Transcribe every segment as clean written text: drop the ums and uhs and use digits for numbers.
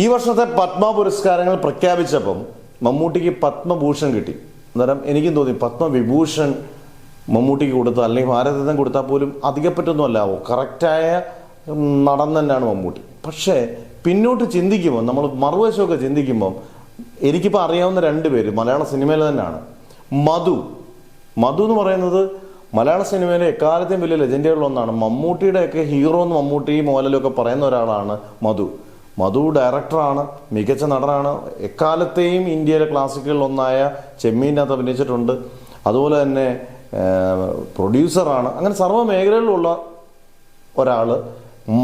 ഈ വർഷത്തെ പത്മ പുരസ്കാരങ്ങൾ പ്രഖ്യാപിച്ചപ്പം മമ്മൂട്ടിക്ക് പത്മഭൂഷൺ കിട്ടി. അന്നേരം എനിക്കും തോന്നി പത്മവിഭൂഷൺ മമ്മൂട്ടിക്ക് കൊടുത്താൽ അല്ലെങ്കിൽ ഭാരതരത്നം കൊടുത്താൽ പോലും അധികപ്പറ്റൊന്നും അല്ലാവോ, കറക്റ്റായ നടൻ തന്നെയാണ് മമ്മൂട്ടി. പക്ഷേ പിന്നോട്ട് ചിന്തിക്കുമ്പോൾ, നമ്മൾ മറുവശമൊക്കെ ചിന്തിക്കുമ്പം എനിക്കിപ്പോൾ അറിയാവുന്ന രണ്ടുപേര് മലയാള സിനിമയിൽ തന്നെയാണ്. മധു എന്ന് പറയുന്നത് മലയാള സിനിമയിലെ എക്കാലത്തെയും വലിയ ലെജൻഡുകളിലൊന്നാണ്. മമ്മൂട്ടിയുടെയൊക്കെ ഹീറോ എന്ന് മമ്മൂട്ടി മോഹൻലാലും ഒക്കെ പറയുന്ന ഒരാളാണ് മധു ഡയറക്ടറാണ്, മികച്ച നടനാണ്. എക്കാലത്തെയും ഇന്ത്യയിലെ ക്ലാസിക്കുകളിലൊന്നായ ചെമ്മീനകത്ത് അഭിനയിച്ചിട്ടുണ്ട്. അതുപോലെ തന്നെ പ്രൊഡ്യൂസറാണ്. അങ്ങനെ സർവ്വ മേഖലകളിലുള്ള ഒരാൾ.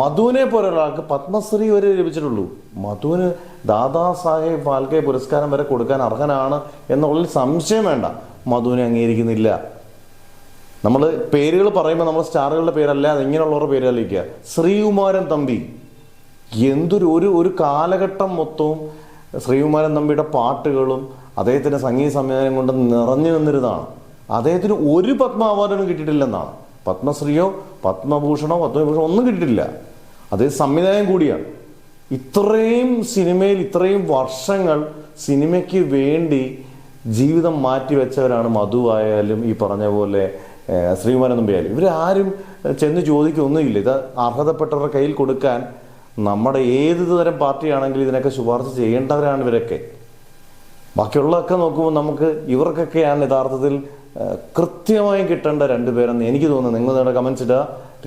മധുവിനെ പോലെ ഒരാൾക്ക് പത്മശ്രീ വരെ ലഭിച്ചിട്ടുള്ളൂ. മധുവിന് ദാദാ സാഹേബ് ഫാൽക്കെ പുരസ്കാരം വരെ കൊടുക്കാൻ അർഹനാണ് എന്നുള്ളതിൽ സംശയം വേണ്ട. മധുവിനെ അംഗീകരിക്കുന്നില്ല. നമ്മൾ പേരുകൾ പറയുമ്പോൾ നമ്മൾ സ്റ്റാറുകളുടെ പേരല്ല, ഇങ്ങനെയുള്ളവരുടെ പേരല്ലിക്കുക. ശ്രീകുമാരൻ തമ്പി, എന്തൊരു ഒരു കാലഘട്ടം മൊത്തവും ശ്രീകുമാരൻ തമ്പിയുടെ പാട്ടുകളും അദ്ദേഹത്തിൻ്റെ സംഗീത സംവിധാനം കൊണ്ട് നിറഞ്ഞു നിന്നിരുന്നതാണ്. അദ്ദേഹത്തിന് ഒരു പത്മ അവാർഡും കിട്ടിയിട്ടില്ലെന്നാണ്. പത്മശ്രീയോ പത്മഭൂഷണോ ഒന്നും കിട്ടിയിട്ടില്ല. അദ്ദേഹം സംവിധായകൻ കൂടിയാണ്. ഇത്രയും സിനിമയിൽ ഇത്രയും വർഷങ്ങൾ സിനിമയ്ക്ക് വേണ്ടി ജീവിതം മാറ്റിവെച്ചവരാണ് മധു ആയാലും ഈ പറഞ്ഞ പോലെ ശ്രീകുമാരൻ തമ്പി ആയാലും. ഇവരാരും ചെന്ന് ചോദിക്കൊന്നുമില്ല. ഇത് അർഹതപ്പെട്ടവരുടെ കയ്യിൽ കൊടുക്കാൻ നമ്മുടെ ഏത് തരം പാർട്ടിയാണെങ്കിലും ഇതിനൊക്കെ ശുപാർശ ചെയ്യേണ്ടവരാണ് ഇവരൊക്കെ. ബാക്കിയുള്ളതൊക്കെ നോക്കുമ്പോൾ നമുക്ക് ഇവർക്കൊക്കെയാണ് യഥാർത്ഥത്തിൽ കൃത്യമായും കിട്ടേണ്ട രണ്ടുപേരെന്ന് എനിക്ക് തോന്നുന്നു. നിങ്ങൾ നിങ്ങളുടെ കമൻസ് ഇടുക.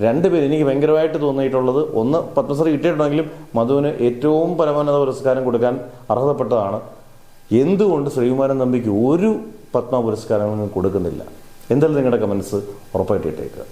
രണ്ടുപേര് എനിക്ക് ഭയങ്കരമായിട്ട് തോന്നിയിട്ടുള്ളത്, ഒന്ന് പത്മശ്രീ കിട്ടിയിട്ടുണ്ടെങ്കിലും മധുവിന് ഏറ്റവും പരമോന്നത പുരസ്കാരം കൊടുക്കാൻ അർഹതപ്പെട്ടതാണ്. എന്തുകൊണ്ട് ശ്രീകുമാരൻ തമ്പിക്ക് ഒരു പത്മ പുരസ്കാരങ്ങളും കൊടുക്കുന്നില്ല? എന്തായാലും നിങ്ങളുടെ കമൻസ് ഉറപ്പായിട്ട് ഇട്ടേക്കുക.